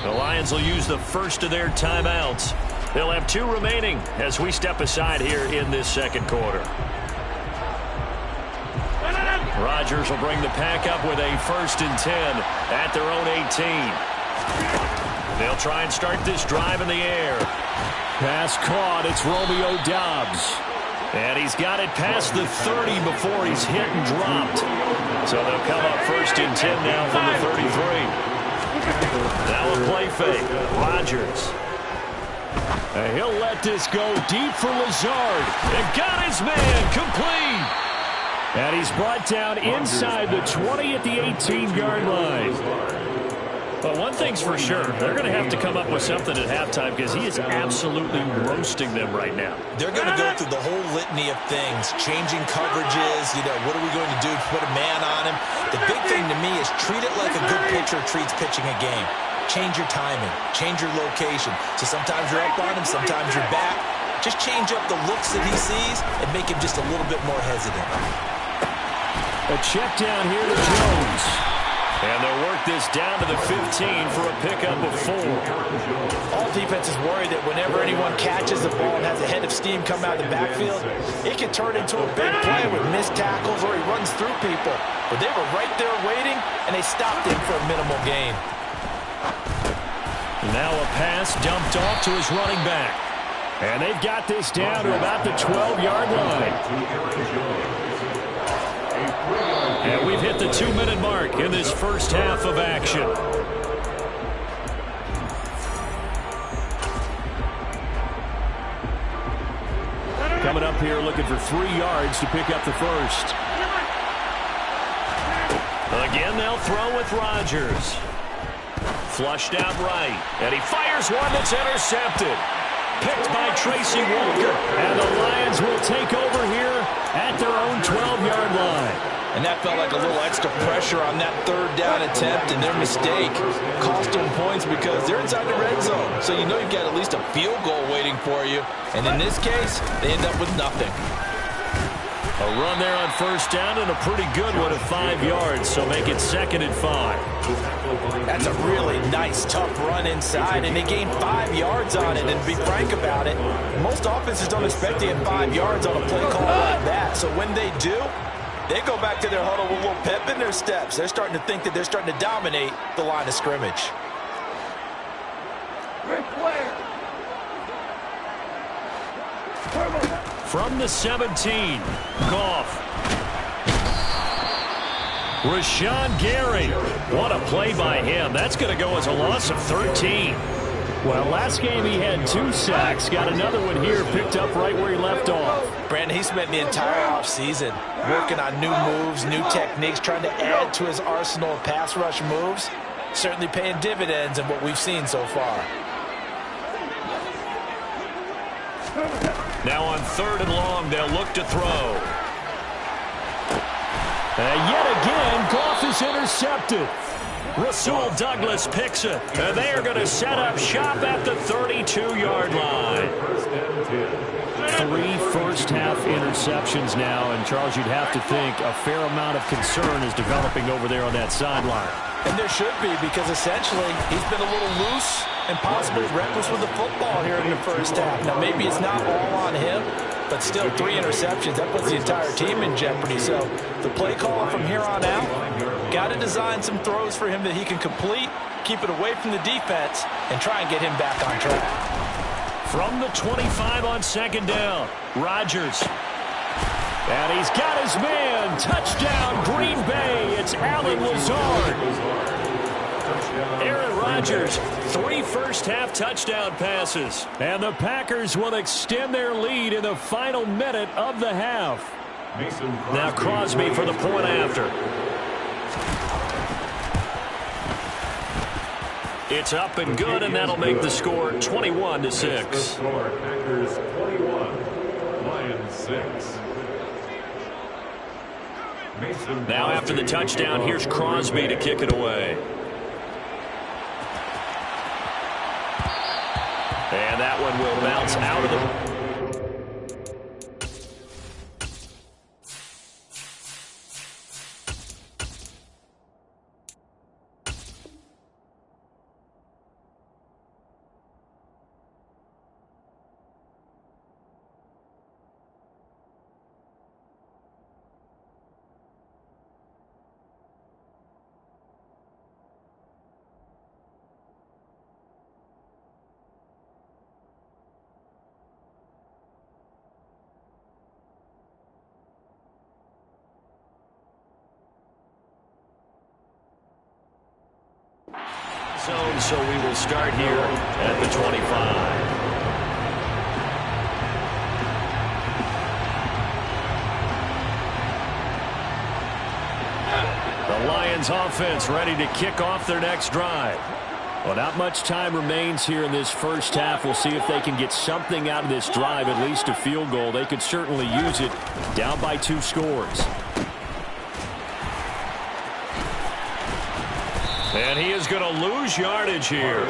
The Lions will use the first of their timeouts. They'll have 2 remaining as we step aside here in this second quarter. Rodgers will bring the pack up with a 1st and 10 at their own 18. They'll try and start this drive in the air. Pass caught. It's Romeo Doubs. And he's got it past the 30 before he's hit and dropped. So they'll come up 1st and 10 now from the 33. Now a play fake. Rodgers. And he'll let this go deep for Lazard. And got his man complete. And he's brought down inside the 20 at the 18-yard line. But one thing's for sure, they're going to have to come up with something at halftime because he is absolutely roasting them right now. They're going to go through the whole litany of things, changing coverages, what are we going to do to put a man on him? The big thing to me is treat it like a good pitcher treats pitching a game. Change your timing, change your location. So sometimes you're up on him, sometimes you're back. Just change up the looks that he sees and make him just a little bit more hesitant. A check down here to Jones. And they'll work this down to the 15 for a pickup of 4. All defenses worry that whenever anyone catches the ball and has a head of steam come out of the backfield, it can turn into a big play with missed tackles or he runs through people. But they were right there waiting, and they stopped him for a minimal gain. Now a pass dumped off to his running back. And they've got this down to about the 12-yard line. And we've hit the 2-minute mark in this first half of action. Coming up here looking for 3 yards to pick up the first. Again, they'll throw with Rodgers. Flushed out right. And he fires one that's intercepted. Picked by Tracy Walker. And the Lions will take over here at their own 12-yard line. And that felt like a little extra pressure on that 3rd down attempt, and their mistake cost them points because they're inside the red zone. So you know you've got at least a field goal waiting for you. And in this case, they end up with nothing. A run there on 1st down and a pretty good one at 5 yards, so make it 2nd and 5. That's a really nice, tough run inside, and they gained 5 yards on it. And to be frank about it, most offenses don't expect to get 5 yards on a play call like that. So when they do, they go back to their huddle with a little pep in their steps. They're starting to think that they're starting to dominate the line of scrimmage. Great player. From the 17, Goff. Rashawn Gary. What a play by him. That's going to go as a loss of 13. Well, last game he had 2 sacks. Got another one here, picked up right where he left off. Brandon, he spent the entire offseason working on new moves, new techniques, trying to add to his arsenal of pass rush moves. Certainly paying dividends in what we've seen so far. Now on 3rd and long, they'll look to throw. Yet again, Goff is intercepted. Rasul Douglas picks it, and they are going to set up shop at the 32-yard line. 3 first-half interceptions now, and Charles, you'd have to think a fair amount of concern is developing over there on that sideline. And there should be, because essentially he's been a little loose and possibly reckless with the football here in the first half. Now, maybe it's not all on him, but still 3 interceptions. That puts the entire team in jeopardy. So the play caller from here on out got to design some throws for him that he can complete, keep it away from the defense, and try and get him back on track. From the 25 on 2nd down, Rodgers. And he's got his man. Touchdown, Green Bay. It's Allen Lazard. Aaron Rodgers, 3 first-half touchdown passes. And the Packers will extend their lead in the final minute of the half. Now Crosby for the point after. It's up and good, and that'll make the score 21-6. Packers 21, Lions 6. Now after the touchdown, here's Crosby to kick it away. And that one will bounce out of the... zone, so we will start here at the 25. The Lions offense ready to kick off their next drive. Well, not much time remains here in this first half. We'll see if they can get something out of this drive, at least a field goal. They could certainly use it, down by 2 scores. And he is going to lose yardage here.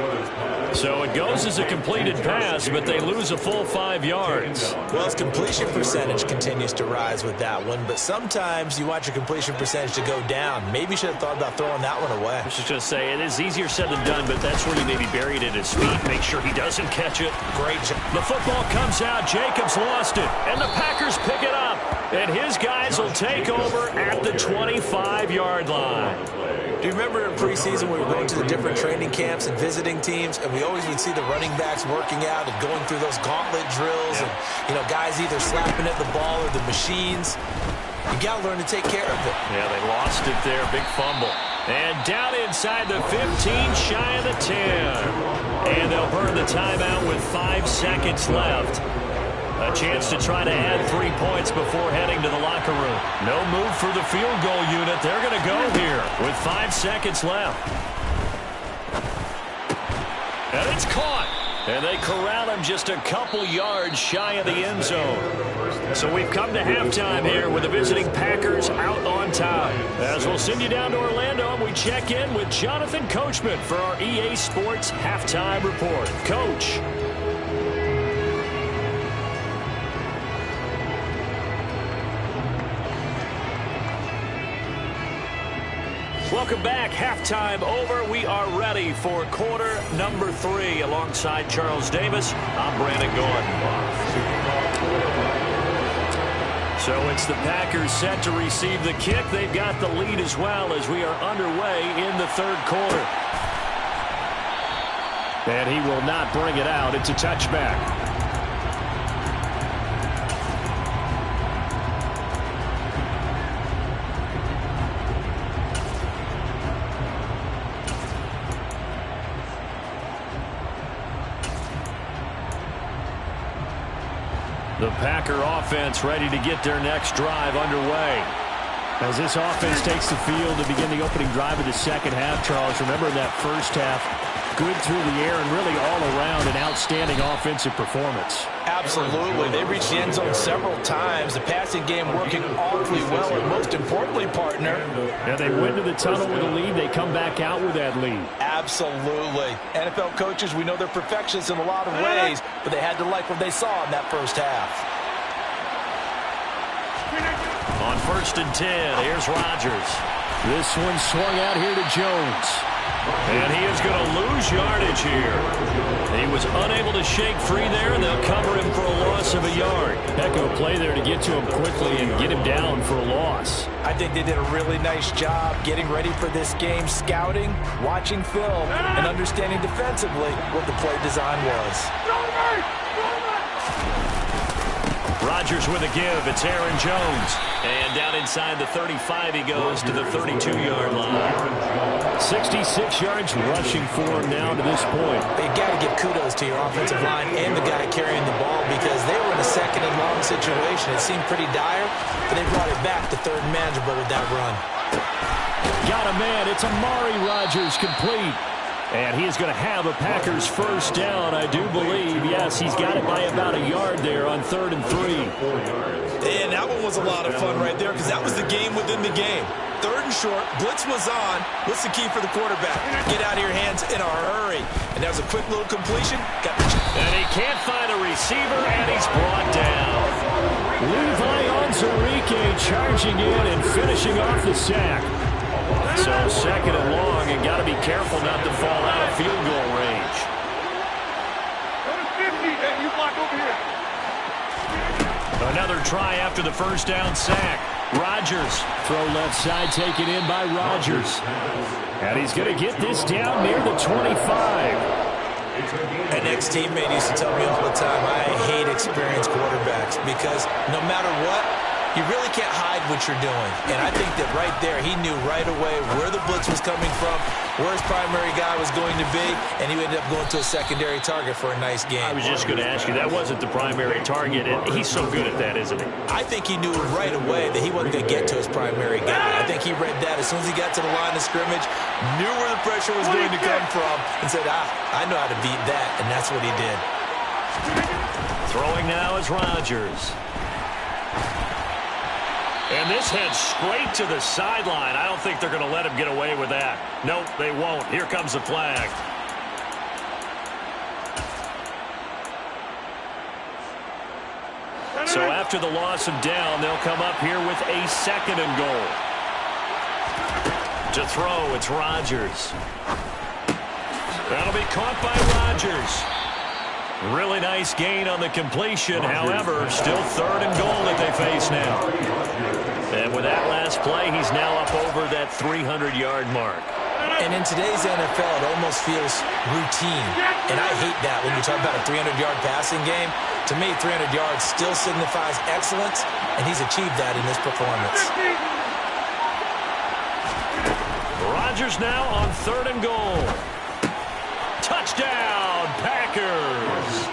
So it goes as a completed pass, but they lose a full 5 yards. Well, his completion percentage continues to rise with that one, but sometimes you want your completion percentage to go down. Maybe you should have thought about throwing that one away. I was just going to say, it is easier said than done, but that's where you maybe buried at his feet. Make sure he doesn't catch it. Great job. The football comes out. Jacobs lost it, and the Packers pick it up. And his guys will take over at the 25-yard line. Do you remember in preseason we were going to the different training camps and visiting teams, and we always would see the running backs working out and going through those gauntlet drills, and guys either slapping at the ball or the machines. You got to learn to take care of it. Yeah, they lost it there. Big fumble. And down inside the 15, shy of the 10. And they'll burn the timeout with 5 seconds left. A chance to try to add 3 points before heading to the locker room. No move for the field goal unit. They're going to go here with 5 seconds left. And it's caught. And they corral him just a couple yards shy of the end zone. So we've come to halftime here with the visiting Packers out on top. As we'll send you down to Orlando, and we check in with Jonathan Coachman for our EA Sports Halftime Report. Coach. Welcome back. Halftime over. We are ready for quarter number 3. Alongside Charles Davis, I'm Brandon Gordon. So it's the Packers set to receive the kick. They've got the lead as well as we are underway in the third quarter. And he will not bring it out. It's a touchback. The Packer offense ready to get their next drive underway. As this offense takes the field to begin the opening drive of the second half, Charles, remember that first half, good through the air and really all around an outstanding offensive performance. Absolutely. They reached the end zone several times. The passing game working awfully well, and most importantly, partner. Yeah, they went to the tunnel with a lead. They come back out with that lead. Absolutely. NFL coaches, we know they're perfectionists in a lot of ways, but they had to like what they saw in that first half. On 1st and 10, here's Rodgers. This one swung out here to Jones. And he is going to lose yardage here. He was unable to shake free there, and they'll cover him for a loss of a yard. Heck of a play there to get to him quickly and get him down for a loss. I think they did a really nice job getting ready for this game, scouting, watching film, and understanding defensively what the play design was. Rodgers with a give. It's Aaron Jones. And down inside the 35, he goes to the 32-yard line. 66 yards rushing for him now to this point. They've got to give kudos to your offensive line and the guy carrying the ball, because they were in a second and long situation. It seemed pretty dire, but they brought it back to third and manageable with that run. Got a man. It's Amari Rodgers complete. And he is going to have a Packers first down, I do believe. Yes, he's got it by about a yard there on 3rd and 3. And that one was a lot of fun right there, because that was the game within the game. 3rd and short, blitz was on. What's the key for the quarterback? Get out of your hands in a hurry. And that was a quick little completion. And he can't find a receiver, and he's brought down. Levi Onwuzurike charging in and finishing off the sack. So 2nd and long, and got to be careful not to fall out of field goal range. You block over here. Another try after the first down sack. Rodgers, throw left side taken in by Rodgers. And he's going to get this down near the 25. An ex-teammate used to tell me all the time, I hate experienced quarterbacks, because no matter what, you really can't hide what you're doing. And I think that right there, he knew right away where the blitz was coming from, where his primary guy was going to be, and he ended up going to a secondary target for a nice game. I was just going to ask you, that wasn't the primary target, and he's so good at that, isn't he? I think he knew right away that he wasn't going to get to his primary guy. I think he read that as soon as he got to the line of scrimmage, knew where the pressure was going to come from, and said, I know how to beat that, and that's what he did. Throwing now is Rodgers. And this heads straight to the sideline. I don't think they're going to let him get away with that. Nope, they won't. Here comes the flag. So after the loss of down, they'll come up here with a 2nd and goal. To throw, it's Rodgers. That'll be caught by Rodgers. Really nice gain on the completion. However, still 3rd and goal that they face now. And with that last play, he's now up over that 300-yard mark. And in today's NFL, it almost feels routine. And I hate that when you talk about a 300-yard passing game. To me, 300 yards still signifies excellence, and he's achieved that in this performance. Rodgers now on 3rd and goal. Touchdown, Packers.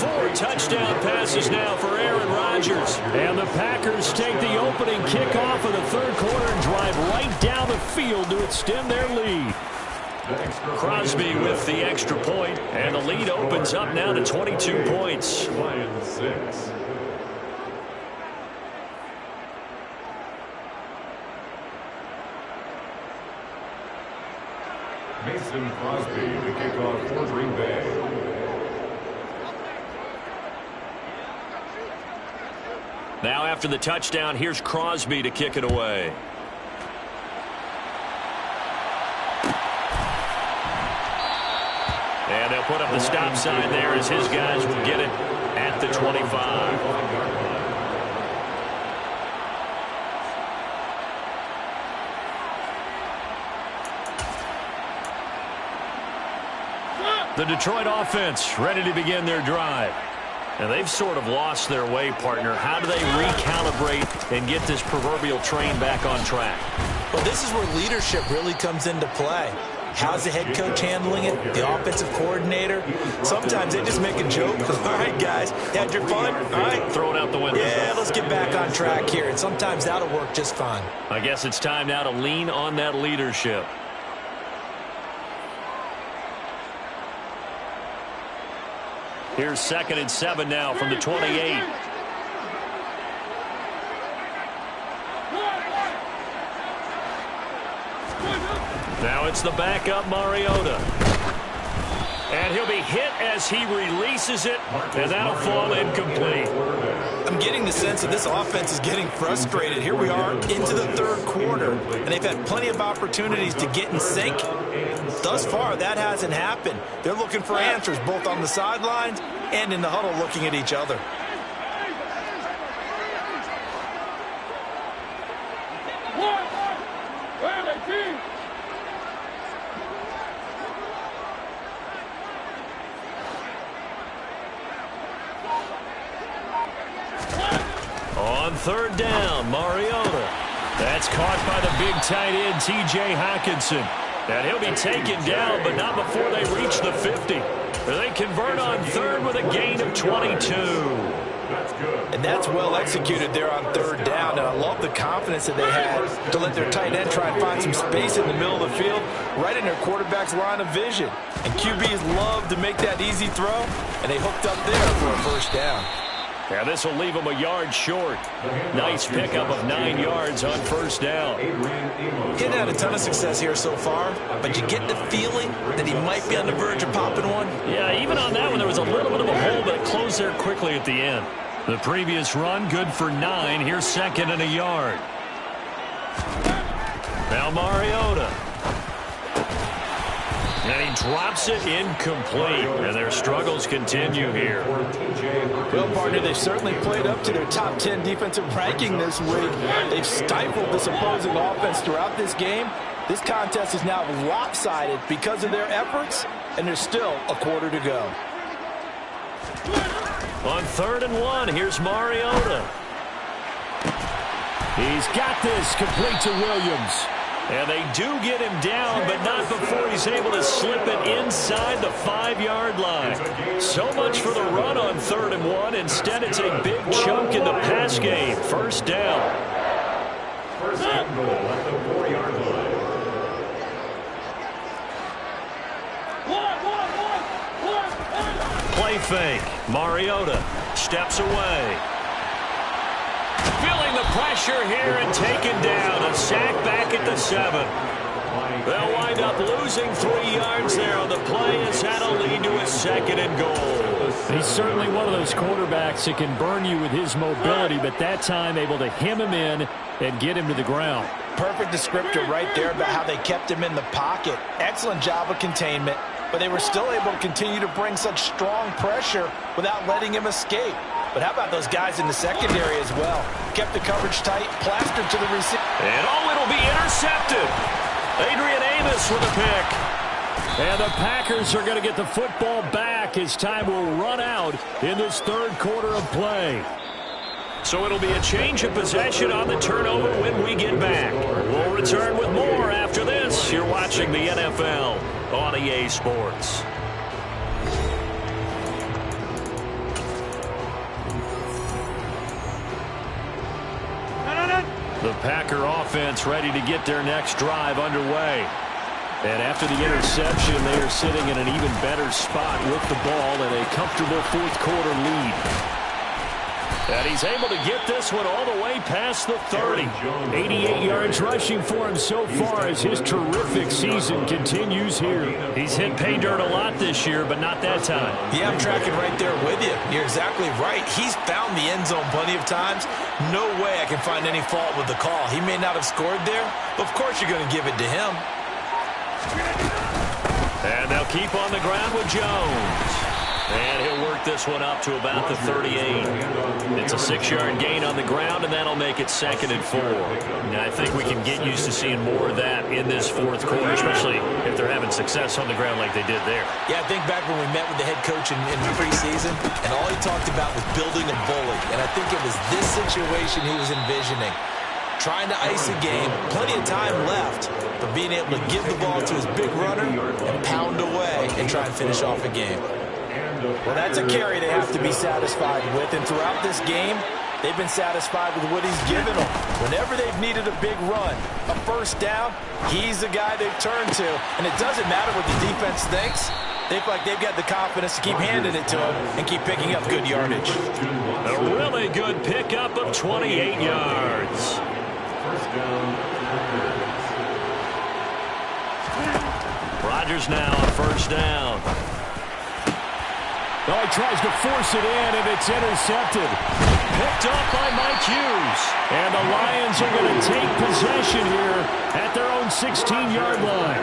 4 touchdown passes now for Aaron Rodgers. And the Packers take the opening kickoff of the 3rd quarter and drive right down the field to extend their lead. Crosby with the extra point, and the lead opens up now to 22 points. Lions 6. Mason Crosby to kick off for Green Bay. Now after the touchdown, here's Crosby to kick it away. And they'll put up the stop sign there as his guys will get it at the 25. The Detroit offense ready to begin their drive. And they've sort of lost their way, partner. How do they recalibrate and get this proverbial train back on track? Well, this is where leadership really comes into play. How's the head coach handling it? The offensive coordinator? Sometimes they just make a joke. All right, guys, had your fun? All right. Throw it out the window. Yeah, let's get back on track here. And sometimes that'll work just fine. I guess it's time now to lean on that leadership. Here's 2nd and 7 now from the 28. Now it's the backup Mariota. And he'll be hit as he releases it, and that'll fall incomplete. I'm getting the sense that this offense is getting frustrated. Here we are into the 3rd quarter, and they've had plenty of opportunities to get in sync. Thus far, that hasn't happened. They're looking for answers both on the sidelines and in the huddle looking at each other. On 3rd down, Mariota. That's caught by the big tight end, T.J. Hockenson. And he'll be taken down, but not before they reach the 50. They convert on 3rd with a gain of 22. And that's well executed there on 3rd down. And I love the confidence that they had to let their tight end try and find some space in the middle of the field, right in their quarterback's line of vision. And QBs love to make that easy throw, and they hooked up there for a 1st down. Yeah, this will leave him a yard short. Nice pickup of 9 yards on 1st down. He hadn't had a ton of success here so far, but you get the feeling that he might be on the verge of popping one. Yeah, even on that one, there was a little bit of a hole, but it closed there quickly at the end. The previous run, good for 9. Here's 2nd and a yard. Now Mariota. And he drops it incomplete. And their struggles continue here. Well, partner, they've certainly played up to their top 10 defensive ranking this week. They've stifled this opposing offense throughout this game. This contest is now lopsided because of their efforts, and there's still a quarter to go. On 3rd and 1, here's Mariota. He's got this, complete to Williams. And they do get him down, but not before he's able to slip it inside the 5-yard line. So much for the run on 3rd and 1. Instead, it's a big chunk in the pass game. First down. First and goal at the 4-yard line. Play fake. Mariota steps away. Feeling the pressure here and taken down. A sack back at the 7. They'll wind up losing 3 yards there on the play. As that'll lead to a 2nd and goal. He's certainly one of those quarterbacks that can burn you with his mobility, but that time able to hem him in and get him to the ground. Perfect descriptor right there about how they kept him in the pocket. Excellent job of containment, but they were still able to continue to bring such strong pressure without letting him escape. But how about those guys in the secondary as well? Kept the coverage tight, plastered to the receiver. And it'll be intercepted. Adrian Amos with a pick. And the Packers are going to get the football back as time will run out in this 3rd quarter of play. So it'll be a change of possession on the turnover when we get back. We'll return with more after this. You're watching the NFL on EA Sports. The Packer offense ready to get their next drive underway. And after the interception, they are sitting in an even better spot with the ball and a comfortable 4th quarter lead. And he's able to get this one all the way past the 30. 88 yards rushing for him so far as his terrific season continues here. He's hit pay dirt a lot this year, but not that time. Yeah, I'm tracking right there with you. You're exactly right. He's found the end zone plenty of times. No way I can find any fault with the call. He may not have scored there, but of course you're going to give it to him. And they'll keep on the ground with Jones. And he'll work this one up to about the 38. It's a 6-yard gain on the ground, and that'll make it 2nd and 4. Now, I think we can get used to seeing more of that in this 4th quarter, especially if they're having success on the ground like they did there. Yeah, I think back when we met with the head coach in preseason, and all he talked about was building a bully. And I think it was this situation he was envisioning. Trying to ice a game, plenty of time left, but being able to give the ball to his big runner and pound away and try and finish off a game. Well, that's a carry they have to be satisfied with. And throughout this game, they've been satisfied with what he's given them. Whenever they've needed a big run, a first down, he's the guy they've turned to. And it doesn't matter what the defense thinks. They feel like they've got the confidence to keep handing it to him and keep picking up good yardage. A really good pickup of 28 yards. First down. Rodgers now on 1st down. Oh, he tries to force it in, and it's intercepted. Picked off by Mike Hughes. And the Lions are going to take possession here at their own 16-yard line.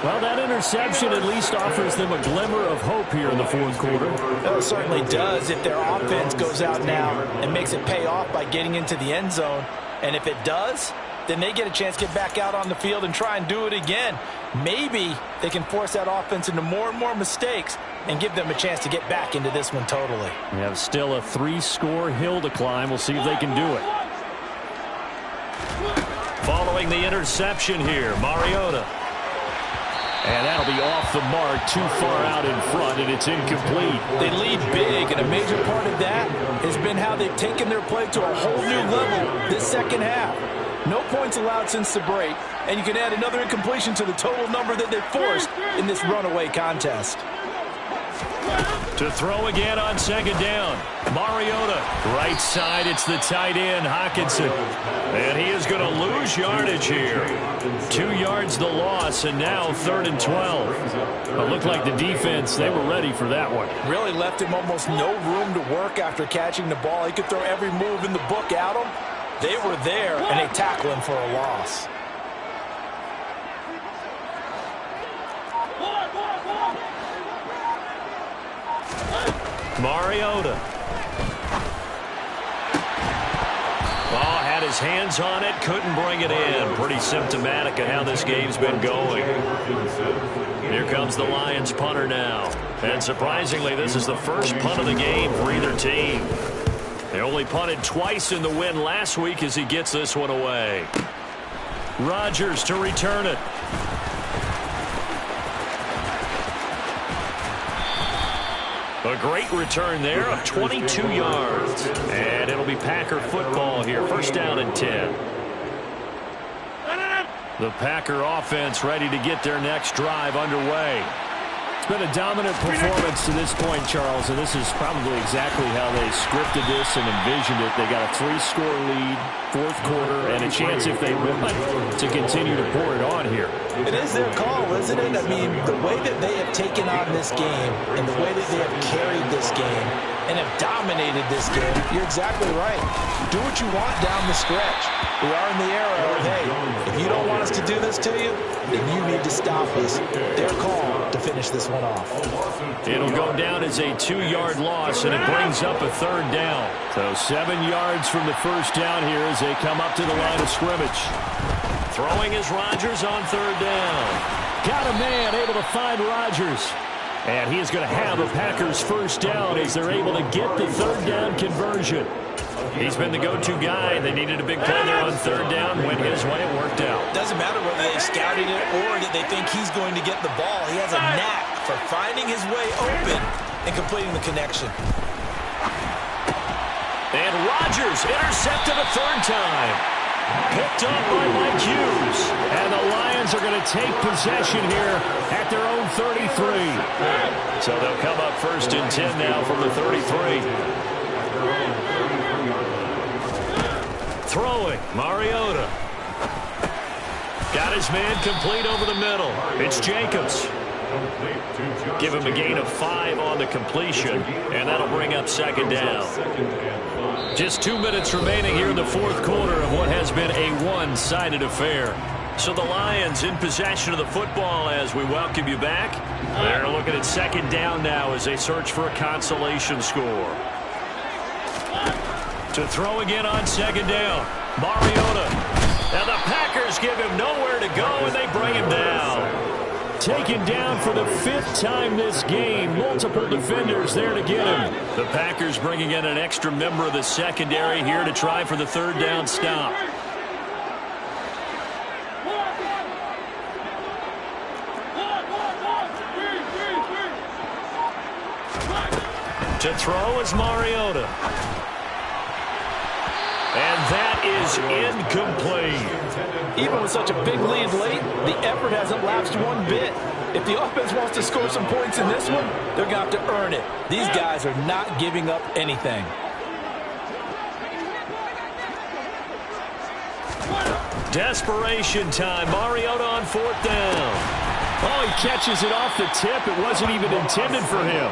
Well, that interception at least offers them a glimmer of hope here in the 4th quarter. Well, it certainly does if their offense goes out now and makes it pay off by getting into the end zone. And if it does, then they get a chance to get back out on the field and try and do it again. Maybe they can force that offense into more and more mistakes and give them a chance to get back into this one totally. We have still a 3-score hill to climb. We'll see if they can do it. Following the interception here, Mariota. And that'll be off the mark, too far out in front, and it's incomplete. They lead big, and a major part of that has been how they've taken their play to a whole new level this second half. No points allowed since the break, and you can add another incompletion to the total number that they've forced in this runaway contest. To throw again on 2nd down. Mariota. Right side, it's the tight end, Hockenson. And he is going to lose yardage here. 2 yards the loss, and now 3rd and 12. It looked like the defense, they were ready for that one. Really left him almost no room to work after catching the ball. He could throw every move in the book at him. They were there, and they tackle him for a loss. Mariota. Oh, had his hands on it, couldn't bring it in. Pretty symptomatic of how this game's been going. Here comes the Lions punter now. And surprisingly, this is the first punt of the game for either team. They only punted twice in the win last week as he gets this one away. Rodgers to return it. A great return there of 22 yards. And it'll be Packer football here. First down and 10. The Packer offense ready to get their next drive underway. It's been a dominant performance to this point, Charles, and this is probably exactly how they scripted this and envisioned it. They got a 3-score lead, fourth quarter, and a chance if they win to continue to pour it on here. It is their call, isn't it? I mean, the way that they have taken on this game and the way that they have carried this game and have dominated this game, you're exactly right. Do what you want down the stretch. We are in the era of, hey, if you don't want us to do this to you, then you need to stop us. Their call to finish this one off. It'll go down as a 2-yard loss, and it brings up a third down. So 7 yards from the first down here as they come up to the line of scrimmage. Throwing is Rodgers on third down. Got a man able to find Rodgers. And he is going to have a Packers first down as they're able to get the third down conversion. He's been the go-to guy. They needed a big play there on third down. Went his way. It worked out. Doesn't matter whether they scouted it or that they think he's going to get the ball. He has a knack for finding his way open and completing the connection. And Rodgers intercepted a third time. Picked up by Mike Hughes. And the Lions are going to take possession here at their own 33. So they'll come up first and 10 now from the 33. Throwing, Mariota. Got his man complete over the middle. It's Jacobs. Give him a gain of 5 on the completion, and that'll bring up second down. Just 2 minutes remaining here in the fourth quarter of what has been a one-sided affair. So the Lions in possession of the football as we welcome you back. They're looking at second down now as they search for a consolation score. To throw again on second down, Mariota. Now the Packers give him nowhere to go, and they bring him down. Taken down for the 5th time this game. Multiple defenders there to get him. The Packers bringing in an extra member of the secondary here to try for the third down stop. To throw is Mariota. And that is incomplete. Even with such a big lead late, the effort hasn't lapsed one bit. If the offense wants to score some points in this one, they're going to have to earn it. These guys are not giving up anything. Desperation time. Mariota on fourth down. Oh, he catches it off the tip. It wasn't even intended for him.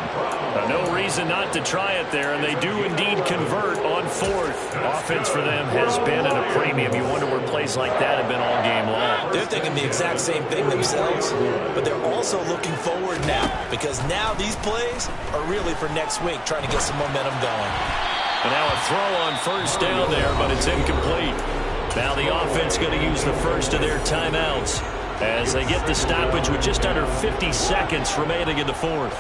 No reason not to try it there, and they do indeed convert on fourth. Offense for them has been at a premium. You wonder where plays like that have been all game long. They're thinking the exact same thing themselves, but they're also looking forward now because now these plays are really for next week, trying to get some momentum going. And now a throw on first down there, but it's incomplete. Now the offense going to use the first of their timeouts as they get the stoppage with just under 50 seconds remaining in the fourth.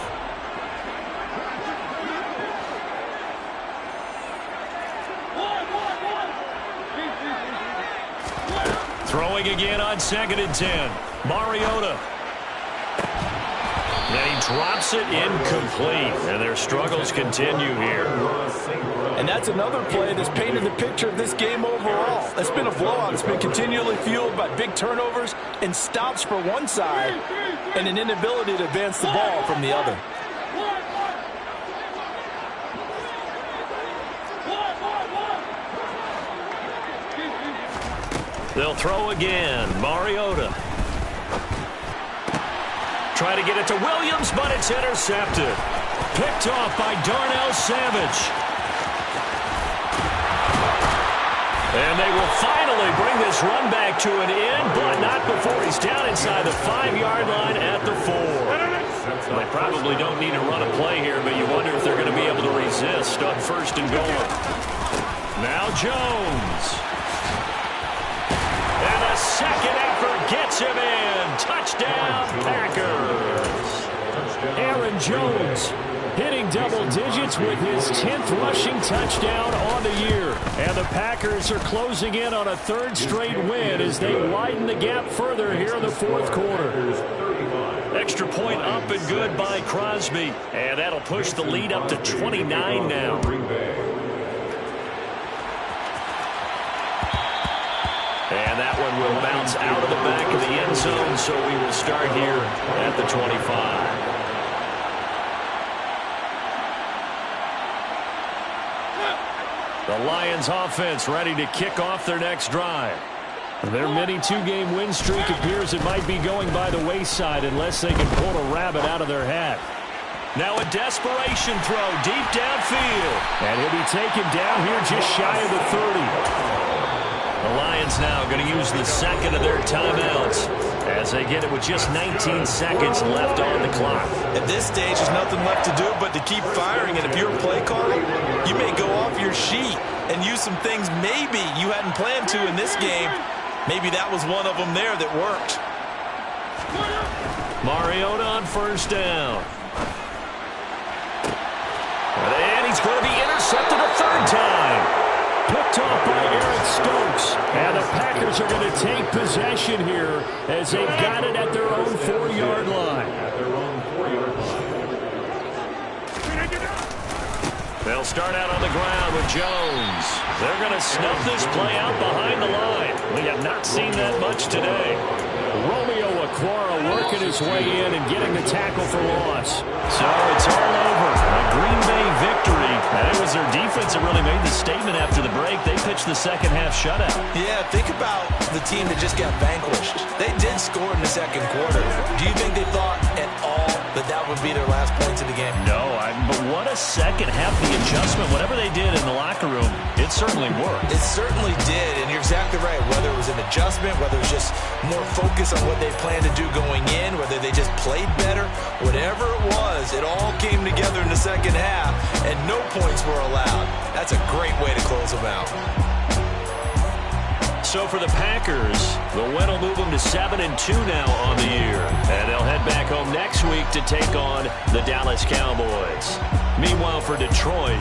Throwing again on second and 10. Mariota. Then he drops it incomplete. And their struggles continue here. And that's another play that's painted the picture of this game overall. It's been a blowout. It's been continually fueled by big turnovers and stops for one side and an inability to advance the ball from the other. They'll throw again. Mariota. Try to get it to Williams, but it's intercepted. Picked off by Darnell Savage. And they will finally bring this run back to an end, but not before he's down inside the 5-yard line at the 4. So they probably don't need to run a play here, but you wonder if they're going to be able to resist on first and goal. Now Jones. And a second effort gets him in. Touchdown, Packers. Aaron Jones hitting double digits with his 10th rushing touchdown on the year. And the Packers are closing in on a third straight win as they widen the gap further here in the fourth quarter. Extra point up and good by Crosby. And that'll push the lead up to 29 now. And that one will bounce out of the back of the end zone, so we will start here at the 25. The Lions offense ready to kick off their next drive. Their mini two-game win streak appears it might be going by the wayside unless they can pull a rabbit out of their hat. Now a desperation throw deep downfield. And he'll be taken down here just shy of the 30. The Lions now going to use the second of their timeouts as they get it with just 19 seconds left on the clock. At this stage, there's nothing left to do but to keep firing. And if you're a play caller, you may go off your sheet and use some things maybe you hadn't planned to in this game. Maybe that was one of them there that worked. Mariota on first down. And he's going to be intercepted a third time. Picked off by Eric Stokes. And the Packers are going to take possession here as they've got it at their own 4-yard line. They'll start out on the ground with Jones. They're going to snuff this play out behind the line. We have not seen that much today. Romeo Okwara working his way in and getting the tackle for loss. So it's all over. A Green Bay victory. And it was their defense that really made the statement after the break. They pitched the second half shutout. Yeah, think about the team that just got vanquished. They did score in the second quarter. Do you think they thought at all that that would be their last points of the game? No, but what a second half. The adjustment, whatever they did in the locker room, it certainly worked. It certainly did, and you're exactly right. Whether it was an adjustment, whether it was just more focus on what they planned to do going in, whether they just played better, whatever it was, it all came together in the second half, and no points were allowed. That's a great way to close them out. So for the Packers, the win will move them to 7-2 now on the year. And they'll head back home next week to take on the Dallas Cowboys. Meanwhile, for Detroit,